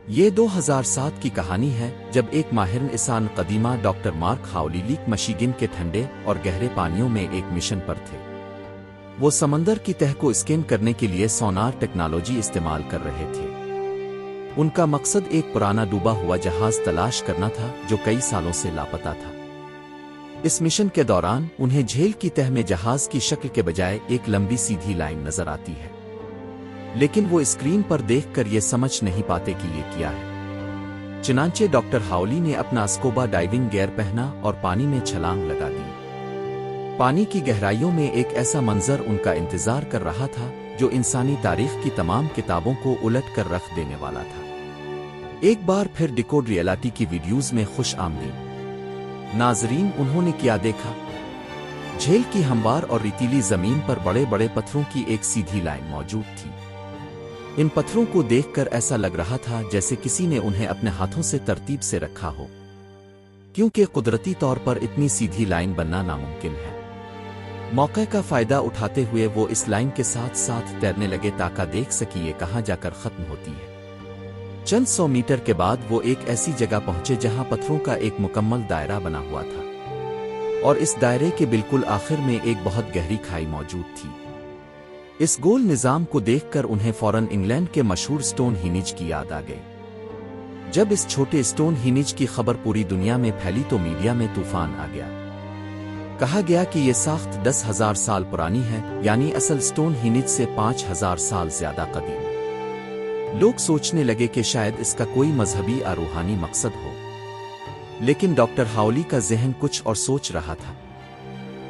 یہ 2007 کی کہانی ہے جب ایک ماہر انسان قدیمہ ڈاکٹر مارک ہاولی لیک مشیگن کے ٹھنڈے اور گہرے پانیوں میں ایک مشن پر تھے۔ وہ سمندر کی تہہ کو اسکین کرنے کے لیے سونار ٹیکنالوجی استعمال کر رہے تھے۔ ان کا مقصد ایک پرانا ڈوبا ہوا جہاز تلاش کرنا تھا جو کئی سالوں سے لاپتہ تھا۔ اس مشن کے دوران انہیں جھیل کی تہہ میں جہاز کی شکل کے بجائے ایک لمبی سیدھی لائن نظر آتی ہے، لیکن وہ اسکرین پر دیکھ کر یہ سمجھ نہیں پاتے کہ یہ کیا ہے۔ چنانچہ ڈاکٹر ہاولی نے اپنا اسکوبا ڈائیونگ گیئر پہنا اور پانی میں چھلانگ لگا دی۔ پانی کی گہرائیوں میں ایک ایسا منظر ان کا انتظار کر رہا تھا جو انسانی تاریخ کی تمام کتابوں کو الٹ کر رکھ دینے والا تھا۔ ایک بار پھر ڈیکوڈ ریئلٹی کی ویڈیوز میں خوش آمدید ناظرین، انہوں نے کیا دیکھا؟ جھیل کی ہموار اور ریتیلی زمین پر بڑے بڑے پتھروں کی ایک سیدھی لائن موجود تھی۔ ان پتھروں کو دیکھ کر ایسا لگ رہا تھا جیسے کسی نے انہیں اپنے ہاتھوں سے ترتیب سے رکھا ہو، کیونکہ قدرتی طور پر اتنی سیدھی لائن بننا ناممکن ہے۔ موقع کا فائدہ اٹھاتے ہوئے وہ اس لائن کے ساتھ ساتھ تیرنے لگے تاکہ دیکھ سکیں یہ کہاں جا کر ختم ہوتی ہے۔ چند سو میٹر کے بعد وہ ایک ایسی جگہ پہنچے جہاں پتھروں کا ایک مکمل دائرہ بنا ہوا تھا، اور اس دائرے کے بالکل آخر میں ایک بہت گہری کھائی موجود تھی۔ اس گول نظام کو دیکھ کر انہیں فوراً انگلینڈ کے مشہور سٹون ہینج کی یاد آ گئی۔ جب اس چھوٹے سٹون ہینج کی خبر پوری دنیا میں پھیلی تو میڈیا میں طوفان آ گیا۔ کہا گیا کہ یہ ساخت 10,000 سال پرانی ہے، یعنی اصل سٹون ہینج سے 5,000 سال زیادہ قدیم۔ لوگ سوچنے لگے کہ شاید اس کا کوئی مذہبی یا روحانی مقصد ہو، لیکن ڈاکٹر ہاولی کا ذہن کچھ اور سوچ رہا تھا۔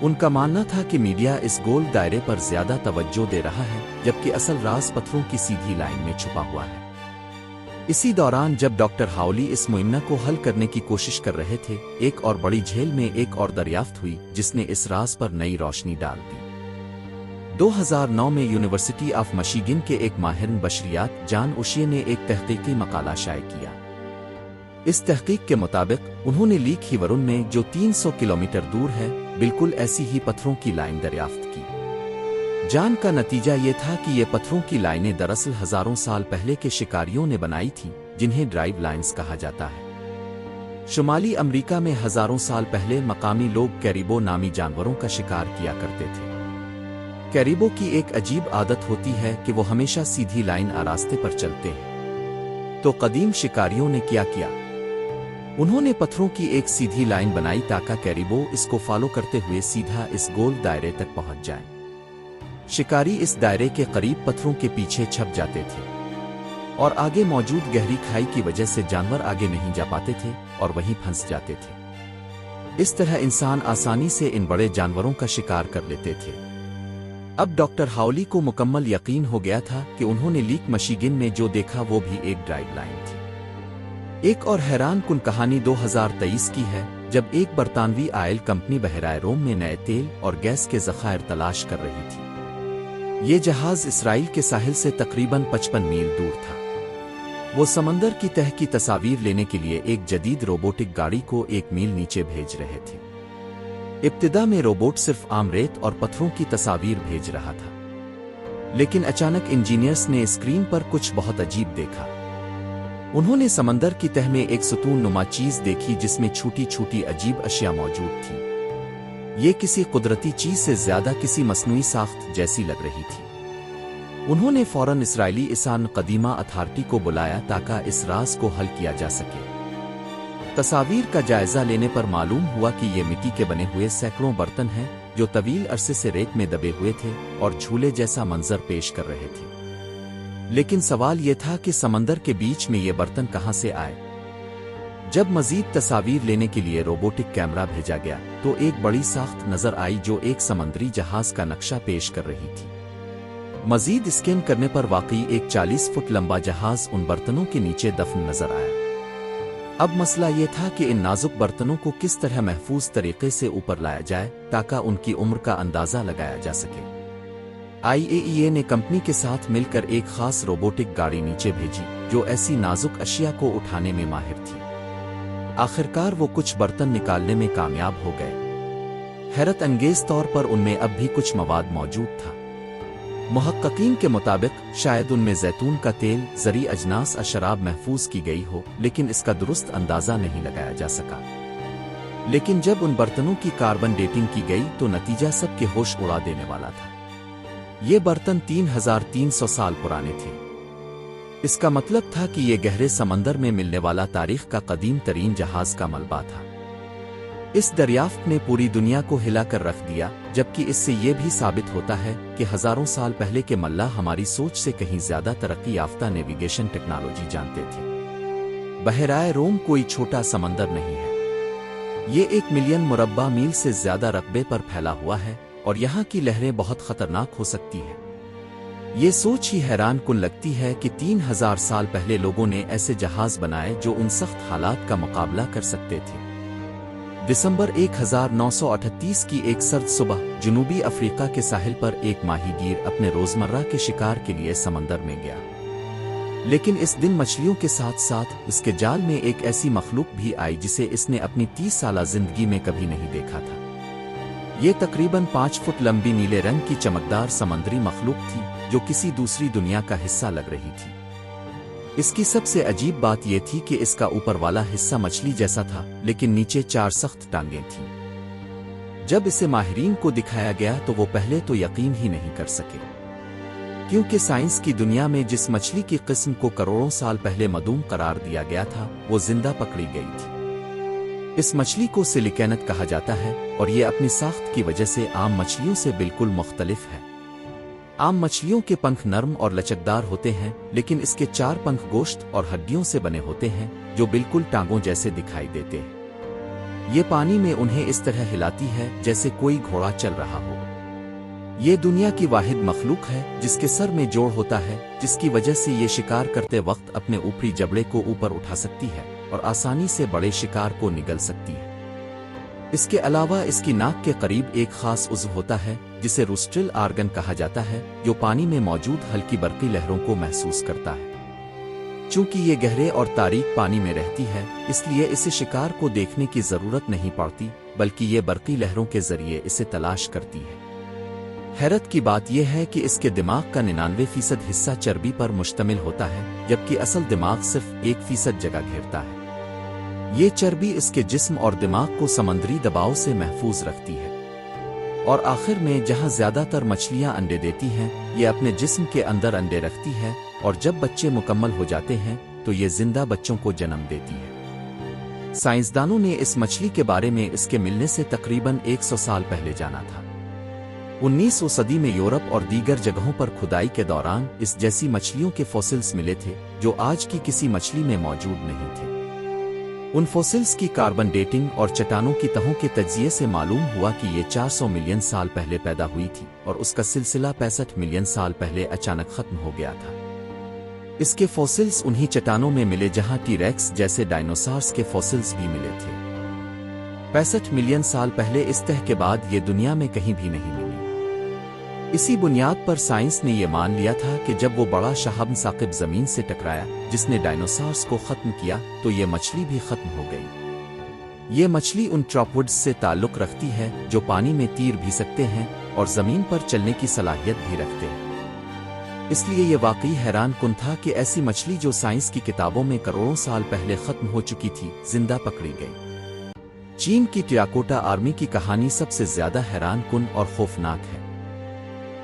ان کا ماننا تھا کہ میڈیا اس گول دائرے پر زیادہ توجہ دے رہا ہے، جبکہ اصل راز پتھروں کی سیدھی لائن میں چھپا ہوا ہے۔ اسی دوران جب ڈاکٹر ہاولی اس معاملہ کو حل کرنے کی کوشش کر رہے تھے، ایک اور بڑی جھیل میں ایک اور دریافت ہوئی جس نے اس راز پر نئی روشنی ڈال دی۔ 2009 میں یونیورسٹی آف مشیگن کے ایک ماہر بشریات جان اوشیے نے ایک تحقیقی مقالہ شائع کیا۔ اس تحقیق کے مطابق انہوں نے لیک ہیورن میں، جو 300 کلومیٹر دور ہے، بالکل ایسی ہی پتھروں کی لائن دریافت کی۔ جان کا نتیجہ یہ تھا کہ یہ پتھروں کی لائنیں دراصل ہزاروں سال پہلے کے شکاریوں نے بنائی تھیں، جنہیں ڈرائیو لائنز کہا جاتا ہے۔ شمالی امریکہ میں ہزاروں سال پہلے مقامی لوگ کیریبو نامی جانوروں کا شکار کیا کرتے تھے۔ کیریبو کی ایک عجیب عادت ہوتی ہے کہ وہ ہمیشہ سیدھی لائن راستے پر چلتے ہیں۔ تو قدیم شکاریوں نے کیا کیا؟ انہوں نے پتھروں کی ایک سیدھی لائن بنائی تاکہ کیریبو اس کو فالو کرتے ہوئے سیدھا اس گول دائرے تک پہنچ جائیں۔ شکاری اس دائرے کے قریب پتھروں کے پیچھے چھپ جاتے تھے، اور آگے موجود گہری کھائی کی وجہ سے جانور آگے نہیں جا پاتے تھے اور وہیں پھنس جاتے تھے۔ اس طرح انسان آسانی سے ان بڑے جانوروں کا شکار کر لیتے تھے۔ اب ڈاکٹر ہاولی کو مکمل یقین ہو گیا تھا کہ انہوں نے لیک مشیگن میں جو دیکھا وہ بھی ایک ڈرائیو لائن تھی۔ ایک اور حیران کن کہانی 2023 کی ہے، جب ایک برطانوی آئل کمپنی بحیرہ روم میں نئے تیل اور گیس کے ذخائر تلاش کر رہی تھی۔ یہ جہاز اسرائیل کے ساحل سے تقریباً 55 میل دور تھا۔ وہ سمندر کی تہہ کی تصاویر لینے کے لیے ایک جدید روبوٹک گاڑی کو 1 میل نیچے بھیج رہے تھے۔ ابتدا میں روبوٹ صرف عام ریت اور پتھروں کی تصاویر بھیج رہا تھا، لیکن اچانک انجینئرز نے اسکرین پر کچھ بہت عجیب دیکھا۔ انہوں نے سمندر کی تہہ میں ایک ستون نما چیز دیکھی جس میں چھوٹی چھوٹی عجیب اشیاء موجود تھیں۔ یہ کسی قدرتی چیز سے زیادہ کسی مصنوعی ساخت جیسی لگ رہی تھی۔ انہوں نے فوراً اسرائیلی انسان قدیمہ اتھارٹی کو بلایا تاکہ اس راز کو حل کیا جا سکے۔ تصاویر کا جائزہ لینے پر معلوم ہوا کہ یہ مٹی کے بنے ہوئے سینکڑوں برتن ہیں جو طویل عرصے سے ریت میں دبے ہوئے تھے اور جھولے جیسا منظر پیش کر رہے تھے۔ لیکن سوال یہ تھا کہ سمندر کے بیچ میں یہ برتن کہاں سے آئے؟ جب مزید تصاویر لینے کے لیے روبوٹک کیمرہ بھیجا گیا تو ایک بڑی ساخت نظر آئی جو ایک سمندری جہاز کا نقشہ پیش کر رہی تھی۔ مزید اسکین کرنے پر واقعی ایک 40 فٹ لمبا جہاز ان برتنوں کے نیچے دفن نظر آیا۔ اب مسئلہ یہ تھا کہ ان نازک برتنوں کو کس طرح محفوظ طریقے سے اوپر لایا جائے تاکہ ان کی عمر کا اندازہ لگایا جا سکے۔ IAEA نے کمپنی کے ساتھ مل کر ایک خاص روبوٹک گاڑی نیچے بھیجی جو ایسی نازک اشیاء کو اٹھانے میں ماہر تھی۔ آخرکار وہ کچھ برتن نکالنے میں کامیاب ہو گئے۔ حیرت انگیز طور پر ان میں اب بھی کچھ مواد موجود تھا۔ محققین کے مطابق شاید ان میں زیتون کا تیل، زرعی اجناس اور شراب محفوظ کی گئی ہو، لیکن اس کا درست اندازہ نہیں لگایا جا سکا۔ لیکن جب ان برتنوں کی کاربن ڈیٹنگ کی گئی تو نتیجہ سب کے ہوش اڑا دینے والا تھا۔ یہ برتن 3300 سال پرانے تھے۔ اس کا مطلب تھا کہ یہ گہرے سمندر میں ملنے والا تاریخ کا قدیم ترین جہاز کا ملبہ تھا۔ اس دریافت نے پوری دنیا کو ہلا کر رکھ دیا، جبکہ اس سے یہ بھی ثابت ہوتا ہے کہ ہزاروں سال پہلے کے ملاح ہماری سوچ سے کہیں زیادہ ترقی یافتہ نیویگیشن ٹیکنالوجی جانتے تھے۔ بحیرہ روم کوئی چھوٹا سمندر نہیں ہے۔ یہ 1 ملین مربع میل سے زیادہ رقبے پر پھیلا ہوا ہے، اور یہاں کی لہریں بہت خطرناک ہو سکتی ہیں۔ یہ سوچ ہی حیران کن لگتی ہے کہ 3000 سال پہلے لوگوں نے ایسے جہاز بنائے جو ان سخت حالات کا مقابلہ کر سکتے تھے۔ دسمبر 1938 کی ایک سرد صبح جنوبی افریقہ کے ساحل پر ایک ماہی گیر اپنے روزمرہ کے شکار کے لیے سمندر میں گیا۔ لیکن اس دن مچھلیوں کے ساتھ ساتھ اس کے جال میں ایک ایسی مخلوق بھی آئی جسے اس نے اپنی 30 سالہ زندگی میں کبھی نہیں دیکھا تھا۔ یہ تقریباً 5 فٹ لمبی نیلے رنگ کی چمکدار سمندری مخلوق تھی جو کسی دوسری دنیا کا حصہ لگ رہی تھی۔ اس کی سب سے عجیب بات یہ تھی کہ اس کا اوپر والا حصہ مچھلی جیسا تھا، لیکن نیچے 4 سخت ٹانگیں تھیں۔ جب اسے ماہرین کو دکھایا گیا تو وہ پہلے تو یقین ہی نہیں کر سکے، کیونکہ سائنس کی دنیا میں جس مچھلی کی قسم کو کروڑوں سال پہلے مدوم قرار دیا گیا تھا وہ زندہ پکڑی گئی تھی۔ اس مچھلی کو سلیکینت کہا جاتا ہے، اور یہ اپنی ساخت کی وجہ سے عام مچھلیوں سے بالکل مختلف ہے۔ عام مچھلیوں کے پنکھ نرم اور لچکدار ہوتے ہیں، لیکن اس کے 4 پنکھ گوشت اور ہڈیوں سے بنے ہوتے ہیں جو بالکل ٹانگوں جیسے دکھائی دیتے ہیں۔ یہ پانی میں انہیں اس طرح ہلاتی ہے جیسے کوئی گھوڑا چل رہا ہو۔ یہ دنیا کی واحد مخلوق ہے جس کے سر میں جوڑ ہوتا ہے، جس کی وجہ سے یہ شکار کرتے وقت اپنے اوپری جبڑے کو اوپر اٹھا سکتی ہے اور آسانی سے بڑے شکار کو نگل سکتی ہے۔ اس کے علاوہ اس کی ناک کے قریب ایک خاص عضو ہوتا ہے جسے روسٹرل آرگن کہا جاتا ہے، جو پانی میں موجود ہلکی برقی لہروں کو محسوس کرتا ہے۔ چونکہ یہ گہرے اور تاریک پانی میں رہتی ہے، اس لیے اسے شکار کو دیکھنے کی ضرورت نہیں پڑتی، بلکہ یہ برقی لہروں کے ذریعے اسے تلاش کرتی ہے۔ حیرت کی بات یہ ہے کہ اس کے دماغ کا 99% حصہ چربی پر مشتمل ہوتا ہے، جبکہ اصل دماغ صرف 1% جگہ گھیرتا ہے۔ یہ چربی اس کے جسم اور دماغ کو سمندری دباؤ سے محفوظ رکھتی ہے۔ اور آخر میں جہاں زیادہ تر مچھلیاں انڈے دیتی ہیں، یہ اپنے جسم کے اندر انڈے رکھتی ہے، اور جب بچے مکمل ہو جاتے ہیں تو یہ زندہ بچوں کو جنم دیتی ہے۔ سائنسدانوں نے اس مچھلی کے بارے میں اس کے ملنے سے تقریباً 100 سال پہلے جانا تھا۔ 19ویں صدی میں یورپ اور دیگر جگہوں پر کھدائی کے دوران اس جیسی مچھلیوں کے فوسلز ملے تھے جو آج کی کسی مچھلی میں موجود نہیں تھے۔ ان فوسلز کی کاربن ڈیٹنگ اور چٹانوں کی تہوں کے تجزیے سے معلوم ہوا کہ یہ 400 ملین سال پہلے پیدا ہوئی تھی، اور اس کا سلسلہ 65 ملین سال پہلے اچانک ختم ہو گیا تھا۔ اس کے فوسلز انہی چٹانوں میں ملے جہاں ٹی ریکس جیسے ڈائنوسارز کے فوسلز بھی ملے تھے۔ 65 ملین سال پہلے اس تہ کے بعد یہ دنیا میں کہیں بھی نہیں ملی۔ اسی بنیاد پر سائنس نے یہ مان لیا تھا کہ جب وہ بڑا شہاب ثاقب زمین سے ٹکرایا جس نے ڈائنوسارز کو ختم کیا تو یہ مچھلی بھی ختم ہو گئی۔ یہ مچھلی ان ٹراپوڈز سے تعلق رکھتی ہے جو پانی میں تیر بھی سکتے ہیں اور زمین پر چلنے کی صلاحیت بھی رکھتے ہیں۔ اس لیے یہ واقعی حیران کن تھا کہ ایسی مچھلی جو سائنس کی کتابوں میں کروڑوں سال پہلے ختم ہو چکی تھی، زندہ پکڑی گئی۔ چین کی ٹیراکوٹا آرمی کی کہانی سب سے زیادہ حیران کن اور خوفناک ہے۔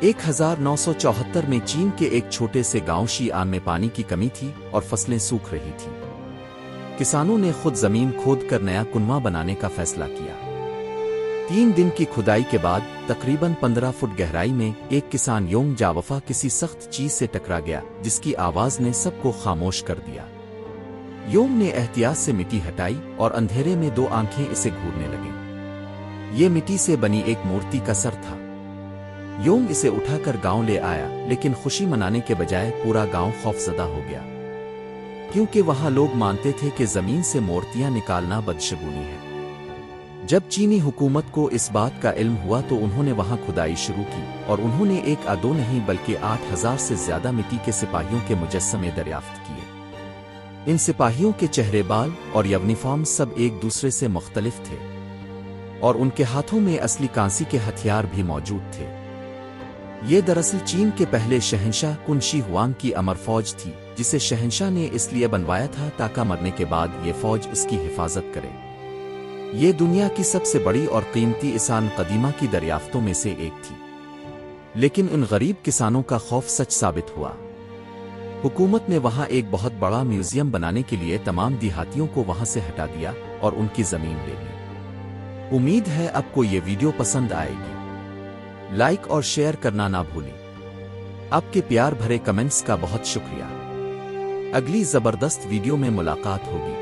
1974 میں چین کے ایک چھوٹے سے گاؤں شیئان میں پانی کی کمی تھی اور فصلیں سوکھ رہی تھیں۔ کسانوں نے خود زمین کھود کر نیا کنواں بنانے کا فیصلہ کیا۔ 3 دن کی کھدائی کے بعد تقریباً 15 فٹ گہرائی میں ایک کسان یونگ جاوفا کسی سخت چیز سے ٹکرا گیا جس کی آواز نے سب کو خاموش کر دیا۔ یونگ نے احتیاط سے مٹی ہٹائی اور اندھیرے میں 2 آنکھیں اسے گھورنے لگیں۔ یہ مٹی سے بنی ایک مورتی کا سر تھا۔ یونگ اسے اٹھا کر گاؤں لے آیا، لیکن خوشی منانے کے بجائے پورا گاؤں خوفزدہ ہو گیا، کیونکہ وہاں لوگ مانتے تھے کہ زمین سے مورتیاں نکالنا بدشگونی ہے۔ جب چینی حکومت کو اس بات کا علم ہوا تو انہوں نے وہاں کھدائی شروع کی، اور انہوں نے 1 یا 2 نہیں بلکہ 8000 سے زیادہ مٹی کے سپاہیوں کے مجسمے دریافت کیے۔ ان سپاہیوں کے چہرے، بال اور یونیفارم سب ایک دوسرے سے مختلف تھے، اور ان کے ہاتھوں میں اصلی کانسی کے ہتھیار بھی موجود تھے۔ یہ دراصل چین کے پہلے شہنشاہ کن شی ہوانگ کی امر فوج تھی، جسے شہنشاہ نے اس لیے بنوایا تھا تاکہ مرنے کے بعد یہ فوج اس کی حفاظت کرے۔ یہ دنیا کی سب سے بڑی اور قیمتی انسان قدیمہ کی دریافتوں میں سے ایک تھی، لیکن ان غریب کسانوں کا خوف سچ ثابت ہوا۔ حکومت نے وہاں ایک بہت بڑا میوزیم بنانے کے لیے تمام دیہاتیوں کو وہاں سے ہٹا دیا اور ان کی زمین لے لی۔ امید ہے آپ کو یہ ویڈیو پسند آئے گی۔ لائک اور شیئر کرنا نہ بھولیں۔ آپ کے پیار بھرے کمنٹس کا بہت شکریہ۔ اگلی زبردست ویڈیو میں ملاقات ہوگی۔